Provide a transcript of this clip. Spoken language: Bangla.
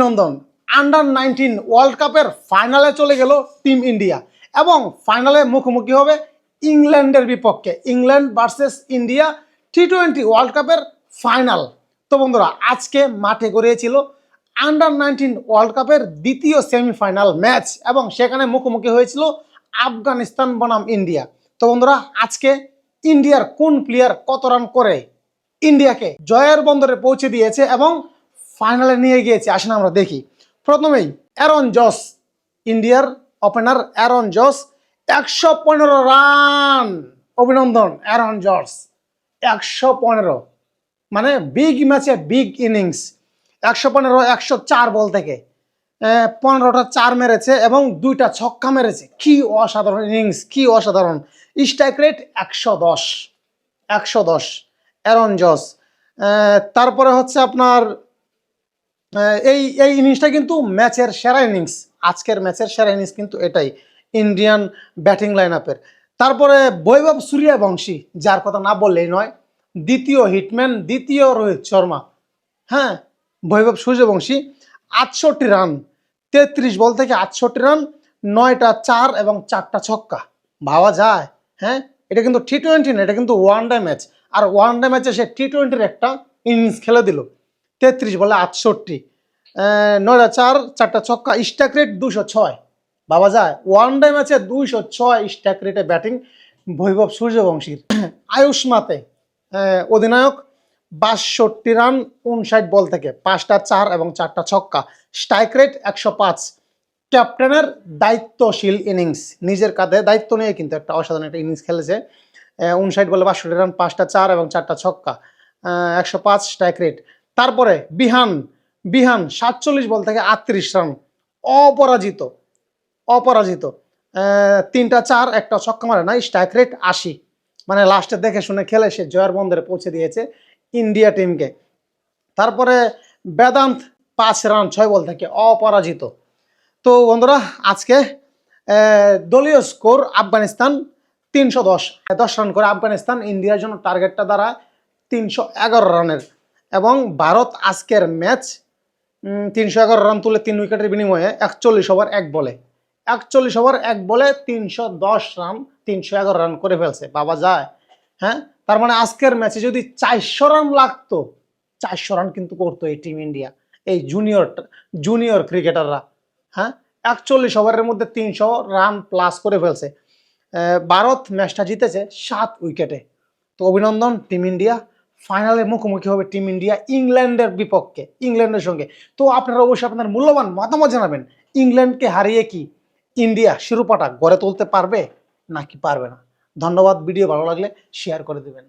অভিনন্দন। আন্ডার-19 ওয়ার্ল্ড কাপের ফাইনালে চলে গেল টিম ইন্ডিয়া এবং ফাইনালে মুখোমুখি হবে ইংল্যান্ডের বিপক্ষে। ইংল্যান্ড ভার্সেস ইন্ডিয়া টি-20 ওয়ার্ল্ড কাপের ফাইনাল। তো বন্ধুরা, আজকে মাঠে গড়িয়েছিল আন্ডার-19 ওয়ার্ল্ড কাপের দ্বিতীয় সেমিফাইনাল ম্যাচ এবং সেখানে মুখোমুখি হয়েছিল আফগানিস্তান বনাম ইন্ডিয়া। তো বন্ধুরা, আজকে ইন্ডিয়ার কোন প্লেয়ার কত রান করে ইন্ডিয়াকে জয়ের বন্দরে পৌঁছে দিয়েছে এবং ফাইনালে নিয়ে গিয়েছে, আসেন আমরা দেখি। প্রথমেই অ্যারন জস, ইন্ডিয়ার ওপেনার অ্যারন জস 115 রান। অভিনন্দন অ্যারন জস, 115, মানে বিগ ম্যাচে বিগ ইনিংস। 115 104 বল থেকে 15টা 4 মেরেছে এবং 2টা ছক্কা মেরেছে। কি অসাধারণ ইনিংস, কি অসাধারণ। Strike rate 110 Aaron Jos. তারপরে হচ্ছে আপনার এই ইনিংসটা কিন্তু ম্যাচের সেরা ইনিংস, আজকের ম্যাচের সেরা ইনিংস কিন্তু এটাই ইন্ডিয়ান ব্যাটিং লাইন আপের। তারপরে বৈভব সূর্যবংশী, যার কথা না বললেই নয়, দ্বিতীয় হিটম্যান, দ্বিতীয় রোহিত শর্মা। হ্যাঁ, বৈভব সূর্যবংশী 68 রান, 33 বল থেকে 68 রান, 9টা 4 এবং 4টা ছক্কা। ভাবা যায়? হ্যাঁ, এটা কিন্তু টি-20 না, এটা কিন্তু ওয়ান ডে ম্যাচ। আর ওয়ান ডে ম্যাচে সে টি-20-র একটা ইনিংস খেলে দিল। 33 বলে 68, 9টা 4, 4টা ছক্কা। Strike rate 206। ভাবা যায়? ওয়ান ডে ম্যাচে 206 স্ট্রাইক রেটে ব্যাটিং বৈভব সূর্যবংশীর। আয়ুষ মাতে, অধিনায়ক, 62 রান 59 বল থেকে 5টা 4 এবং 4টা ছক্কা। Strike rate 105। ক্যাপ্টেনের দায়িত্বশীল ইনিংস, নিজের কাঁধে দায়িত্ব নিয়ে কিন্তু একটা অসাধারণ একটা ইনিংস খেলেছে। 59 বলে 62 রান, 5টা 4 এবং 4টা ছক্কা, 105 স্ট্রাইক রেট। তারপরে বিহান 47 বল থেকে 38 রান, অপরাজিত, 3টা 4, একটা ছক্কা মারে না, স্ট্রাইক রেট 80। মানে লাস্টে দেখে শুনে খেলে সে জয়ের বন্দরে পৌঁছে দিয়েছে ইন্ডিয়া টিমকে। তারপরে বেদান্ত 5 রান 6 বল থেকে, অপরাজিত। তো বন্ধুরা, আজকে দলীয় স্কোর আফগানিস্তান 310 রান করে আফগানিস্তান ইন্ডিয়ার জন্য টার্গেটটা দাঁড়ায় 311 রানের। এবং ভারত আজকের ম্যাচ 311 রান তুলে 3 উইকেটের বিনিময়ে 41 ওভার 1 বলে 310 রান, 311 রান করে ফেলছে। ভাবা যায়? হ্যাঁ, তার মানে আজকের ম্যাচে যদি 400 রান লাগতো, 400 রান কিন্তু করতো এই টিম ইন্ডিয়া, এই জুনিয়র ক্রিকেটাররা। হ্যাঁ, 41 ওভারের মধ্যে 300 রান প্লাস করে ফেলছে। ভারত ম্যাচটা জিতেছে 7 উইকেটে। তো অভিনন্দন টিম ইন্ডিয়া। ফাইনালে মুখোমুখি হবে টিম ইন্ডিয়া ইংল্যান্ডের বিপক্ষে, ইংল্যান্ডের সঙ্গে। তো আপনারা অবশ্যই আপনার মূল্যবান মতামত জানাবেন, ইংল্যান্ডকে হারিয়ে কি ইন্ডিয়া শিরোপাটা গড়ে তুলতে পারবে নাকি পারবে না। ধন্যবাদ। ভিডিও ভালো লাগলে শেয়ার করে দেবেন।